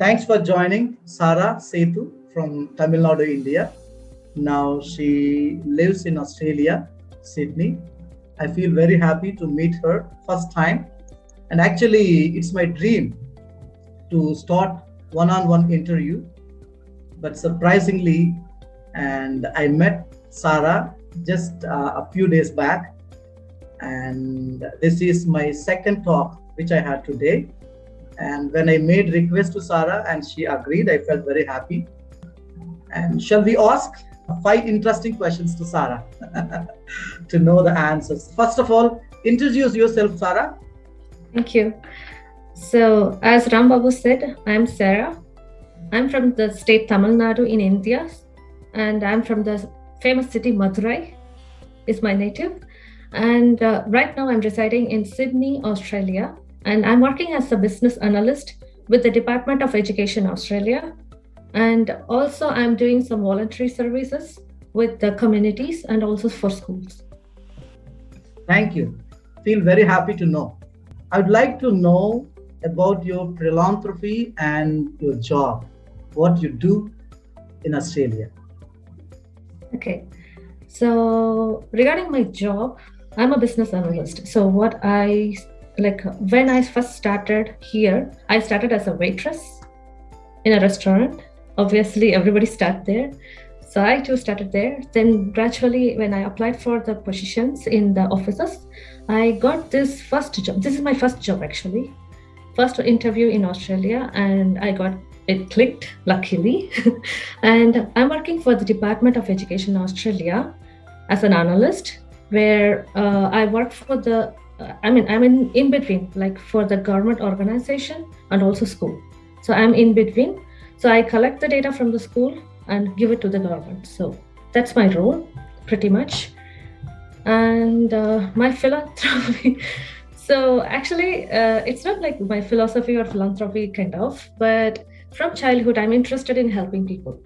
Thanks for joining Sara Sethu from Tamil Nadu, India. Now she lives in Australia, Sydney. I feel very happy to meet her first time. And actually, it's my dream to start one-on-one interview. But surprisingly, and I met Sara just a few days back. And this is my second talk, which I had today. And when I made request to Sara and she agreed, I felt very happy. And shall we ask 5 interesting questions to Sara to know the answers? First of all, introduce yourself, Sara. Thank you. So, as RAMBABU said, I'm Sarah. I'm from the state Tamil Nadu in India, and I'm from the famous city Madurai, is my native. And right now I'm residing in Sydney, Australia, and I'm working as a business analyst with the Department of Education Australia. And also I'm doing some voluntary services with the communities and also for schools. Thank you. Feel very happy to know. I'd like to know about your philanthropy and your job, what you do in Australia. Okay. So regarding my job, I'm a business analyst. So when I first started here, I started as a waitress in a restaurant. Obviously, everybody starts there. So I too started there. Then gradually, when I applied for the positions in the offices, I got this first job. This is my first job, actually. First interview in Australia, and it clicked, luckily. And I'm working for the Department of Education Australia as an analyst, where I work for I'm in between, like for the government organization and also school. So I'm in between. So I collect the data from the school and give it to the government. So that's my role, pretty much. And my philanthropy. So actually, it's not like my philosophy or philanthropy kind of, but from childhood, I'm interested in helping people.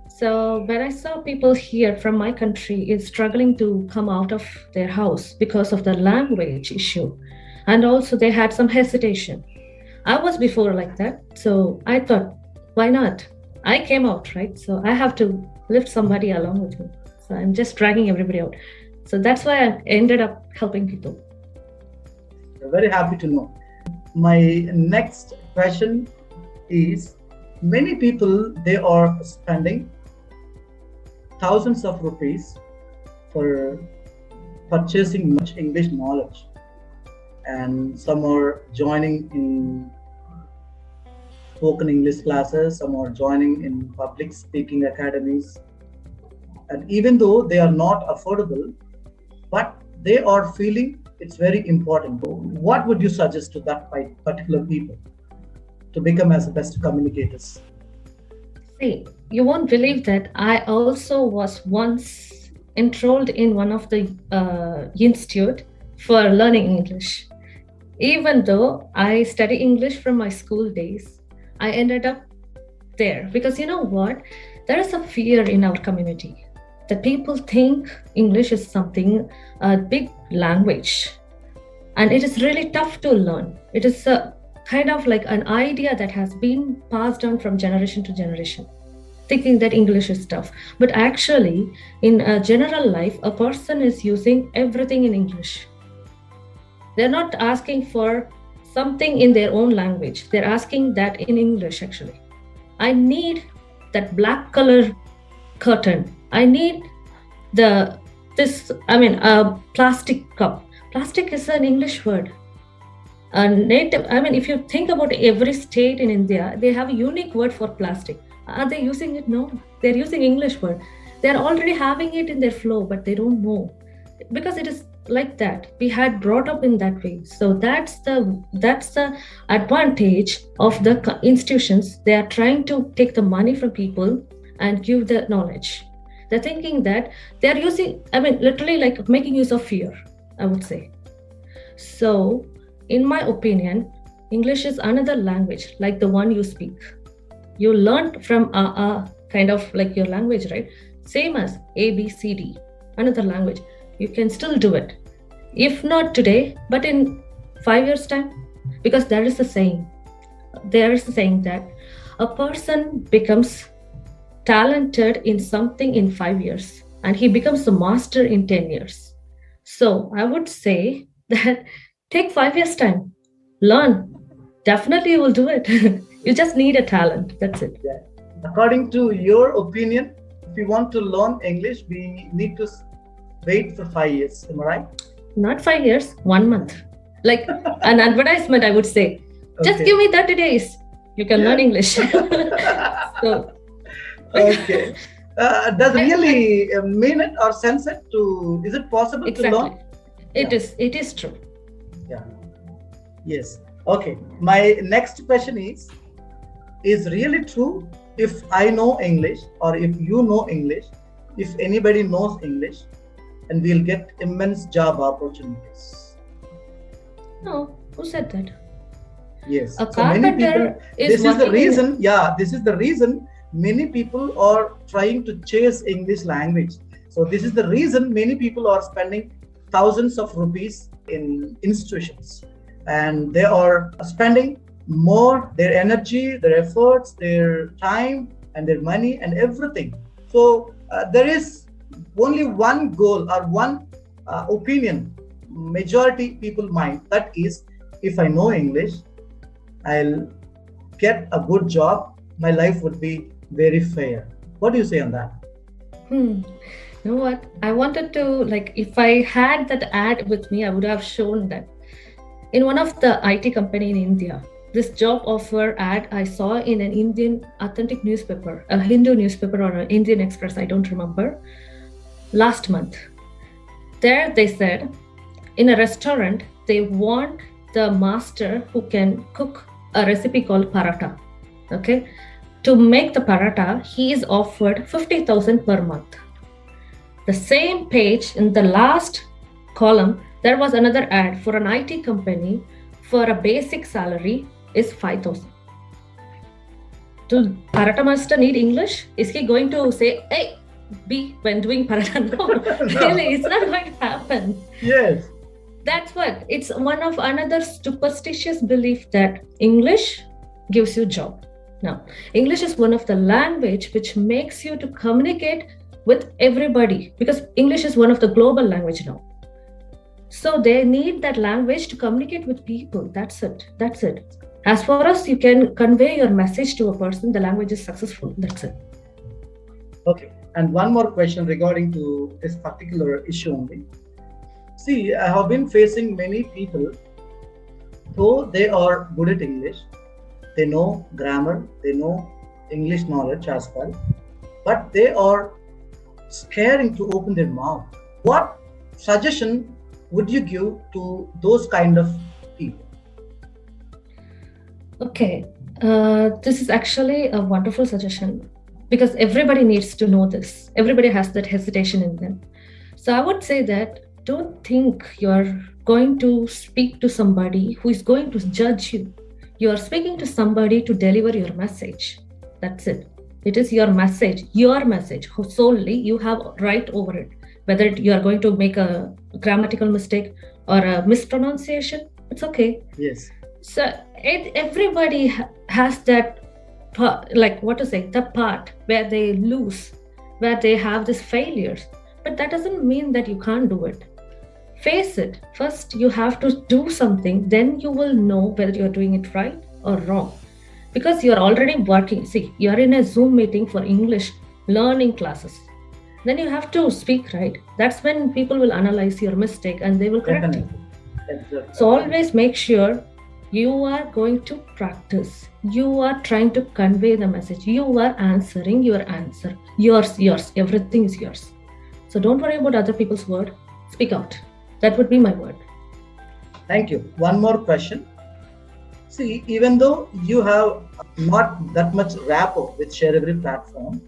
So when I saw people here from my country is struggling to come out of their house because of the language issue, and also they had some hesitation. I was before like that. So I thought, why not? I came out, right? So I have to lift somebody along with me. So I'm just dragging everybody out. So that's why I ended up helping people. Very happy to know. My next question is, many people, they are spending thousands of rupees for purchasing much English knowledge, and some are joining in spoken English classes, some are joining in public speaking academies, and even though they are not affordable, but they are feeling it's very important. What would you suggest to that particular people to become as the best communicators? See, you won't believe that I also was once enrolled in one of the institute for learning English. Even though I study English from my school days, I ended up there because you know what? There is a fear in our community that people think English is something, a big language, and it is really tough to learn. It is a kind of like an idea that has been passed on from generation to generation, thinking that English is tough. But actually, in a general life, a person is using everything in English. They're not asking for something in their own language. They're asking that in English, actually. I need that black color curtain. I need a plastic cup. Plastic is an English word. If you think about every state in India, they have a unique word for plastic. Are they using it? No, they're using English word. They're already having it in their flow, but they don't know because it is like that. We had brought up in that way. So that's the advantage of the institutions. They are trying to take the money from people and give the knowledge. They're thinking that they're using, literally like making use of fear, I would say. So in my opinion, English is another language like the one you speak. You learned from kind of like your language, right? Same as A, B, C, D, another language. You can still do it. If not today, but in 5 years' time, because there is a saying, there is a saying that a person becomes talented in something in 5 years and he becomes the master in 10 years. So I would say that take 5 years time, learn. Definitely you will do it. You just need a talent. That's it. Yeah. According to your opinion, if we want to learn English, we need to wait for 5 years. Am I right? Not 5 years, 1 month. Like an advertisement, I would say. Just give me 30 days. You can learn English. So, okay. Does really mean it or sense it to, is it possible to learn? It is true. Yeah. Yes. Okay. My next question is really true if I know English or if you know English, if anybody knows English, and we'll get immense job opportunities? No, who said that? Yes. A carpenter is the reason. Yeah, this is the reason many people are trying to chase English language. So this is the reason many people are spending thousands of rupees in institutions, and they are spending more their energy, their efforts, their time, and their money and everything. So there is only one goal or one opinion majority people mind, that is, if I know English, I'll get a good job, my life would be very fair. What do you say on that? You know what? I wanted to, like, if I had that ad with me, I would have shown that. In one of the IT company in India, this job offer ad I saw in an Indian authentic newspaper, a Hindu newspaper or an Indian Express, I don't remember, last month. There they said, in a restaurant, they want the master who can cook a recipe called paratha. Okay. To make the paratha, he is offered 50,000 per month. The same page in the last column, there was another ad for an IT company for a basic salary is 5,000. Do paratha master need English? Is he going to say, hey, be when doing paratha? No, really, it's not going to happen. Yes. That's what, it's one of another superstitious belief that English gives you job. Now, English is one of the language which makes you to communicate with everybody, because English is one of the global language now. So they need that language to communicate with people. That's it. As far as you can convey your message to a person, the language is successful. That's it. Okay. And one more question regarding to this particular issue only. See, I have been facing many people, though they are good at English, they know grammar, they know English knowledge as well, but they are scaring to open their mouth. What suggestion would you give to those kind of people? Okay, this is actually a wonderful suggestion, because everybody needs to know this. Everybody has that hesitation in them. So I would say that don't think you're going to speak to somebody who is going to judge you. You are speaking to somebody to deliver your message. That's it. It is your message solely. You have right over it. Whether you are going to make a grammatical mistake or a mispronunciation, it's okay. Yes. So everybody has that, the part where they lose, where they have these failures. But that doesn't mean that you can't do it. Face it. First, you have to do something. Then you will know whether you're doing it right or wrong. Because you're already working. See, you're in a Zoom meeting for English learning classes. Then you have to speak right. That's when people will analyze your mistake and they will correct you. Exactly. So always make sure you are going to practice. You are trying to convey the message. You are answering your answer. Yours. Everything is yours. So don't worry about other people's word. Speak out. That would be my word. Thank you. One more question. See, even though you have not that much rapport with ShareAvery platform,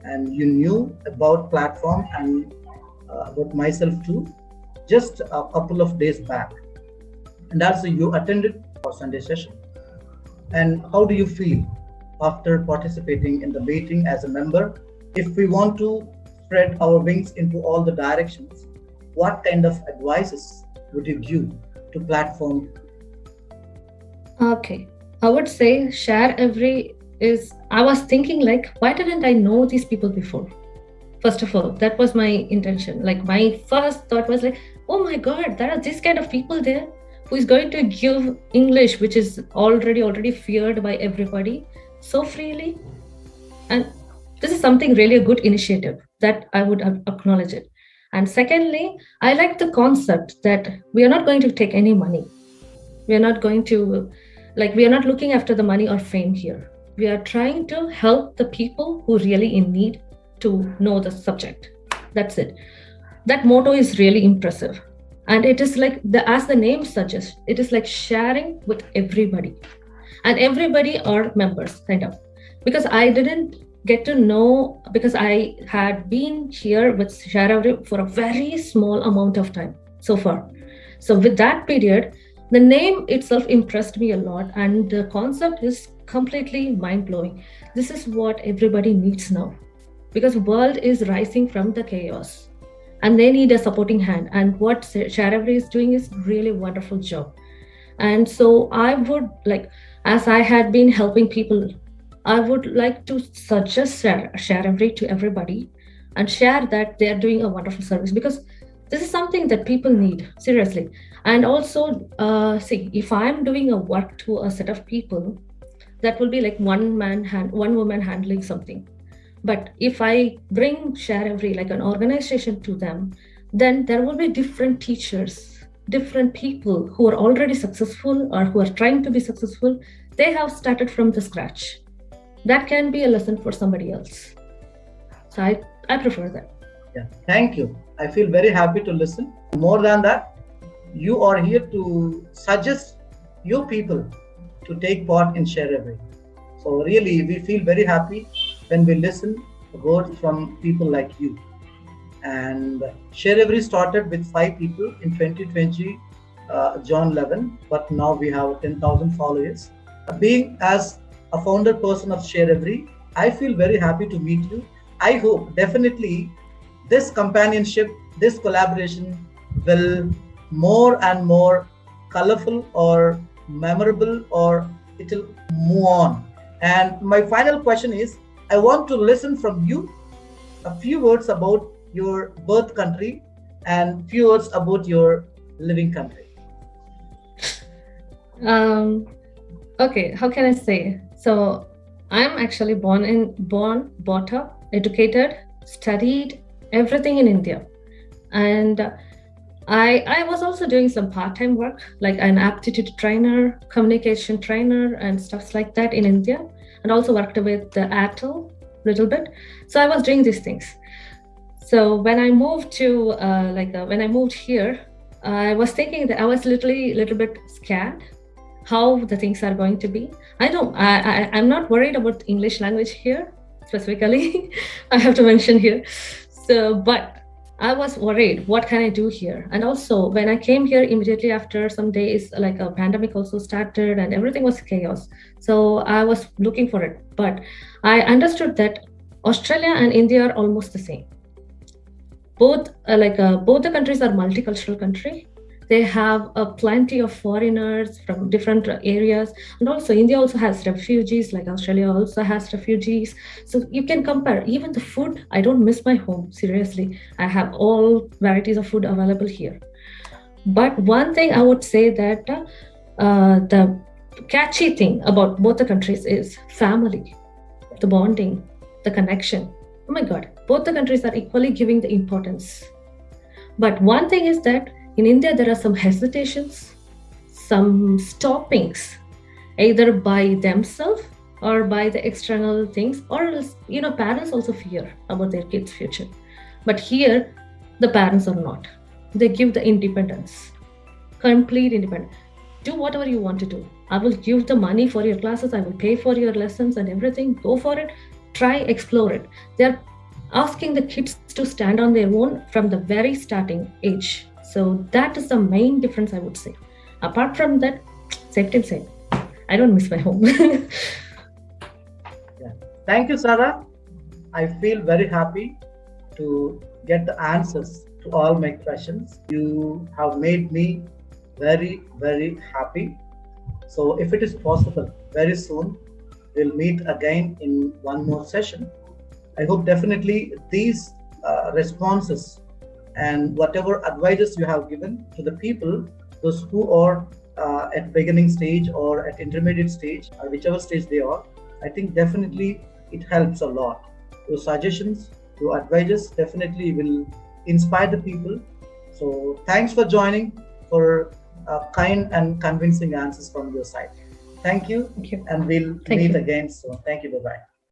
and you knew about platform and about myself too, just a couple of days back, and also you attended our Sunday session. And how do you feel after participating in the meeting as a member? If we want to spread our wings into all the directions, what kind of advices would you give to platform? Okay. I would say share every is, I was thinking like, why didn't I know these people before? First of all, that was my intention. Like my first thought was like, oh my God, there are this kind of people there who is going to give English, which is already feared by everybody so freely. And this is something really a good initiative that I would acknowledge it. And secondly, I like the concept that we are not going to take any money. We are not going to, like, we are not looking after the money or fame here. We are trying to help the people who really in need to know the subject. That's it. That motto is really impressive. And it is like, as the name suggests, it is like sharing with everybody. And everybody are members, kind of. Because I didn't get to know, because I had been here with 𝐶𝐻 for a very small amount of time so far. So with that period, the name itself impressed me a lot, and the concept is completely mind-blowing. This is what everybody needs now, because the world is rising from the chaos and they need a supporting hand. And what 𝐶𝐻 is doing is really wonderful job. And so I would like, as I had been helping people, I would like to suggest 𝐶𝐻 to everybody and share that they are doing a wonderful service, because this is something that people need, seriously. And also, see, if I'm doing a work to a set of people, that will be like one woman handling something. But if I bring 𝐶𝐻, like an organization, to them, then there will be different teachers, different people who are already successful or who are trying to be successful. They have started from the scratch. That can be a lesson for somebody else. So I prefer that. Yeah, thank you. I feel very happy to listen. More than that, you are here to suggest your people to take part in 𝐶𝐻. So really, we feel very happy when we listen words from people like you. And 𝐶𝐻 started with 5 people in 2020, June 11, but now we have 10,000 followers. Being as a founder person of 𝐶𝐻, I feel very happy to meet you. I hope definitely this companionship, this collaboration will more and more colorful or memorable, or it will move on. And my final question is, I want to listen from you a few words about your birth country and few words about your living country. Okay, how can I say? So I'm actually born, brought up, educated, studied everything in India. And I was also doing some part-time work, like an aptitude trainer, communication trainer, and stuff like that in India, and also worked with the Airtel a little bit. So I was doing these things. So when I moved to when I moved here, I was thinking that I was literally a little bit scared how the things are going to be. I'm not worried about English language here specifically. I have to mention here. So, but I was worried, what can I do here? And also when I came here immediately after some days, like a pandemic also started and everything was chaos. So I was looking for it, but I understood that Australia and India are almost the same. Both the countries are multicultural country. They have plenty of foreigners from different areas. And also India also has refugees, like Australia also has refugees. So you can compare. Even the food, I don't miss my home, seriously. I have all varieties of food available here. But one thing I would say that the catchy thing about both the countries is family, the bonding, the connection. Oh my God, both the countries are equally giving the importance. But one thing is that in India, there are some hesitations, some stoppings, either by themselves or by the external things, or else, parents also fear about their kids' future. But here, the parents are not. They give the independence, complete independence. Do whatever you want to do. I will give the money for your classes. I will pay for your lessons and everything. Go for it. Try, explore it. They're asking the kids to stand on their own from the very starting age. So that is the main difference, I would say. Apart from that, same. I don't miss my home. Yeah. Thank you, Sarah. I feel very happy to get the answers to all my questions. You have made me very, very happy. So if it is possible, very soon we'll meet again in one more session. I hope definitely these responses and whatever advices you have given to the people, those who are at beginning stage or at intermediate stage, or whichever stage they are, I think definitely it helps a lot. Your suggestions, your advices definitely will inspire the people. So thanks for joining, for kind and convincing answers from your side. Thank you, Thank you. and we'll Thank meet you. again soon. Thank you. Bye bye.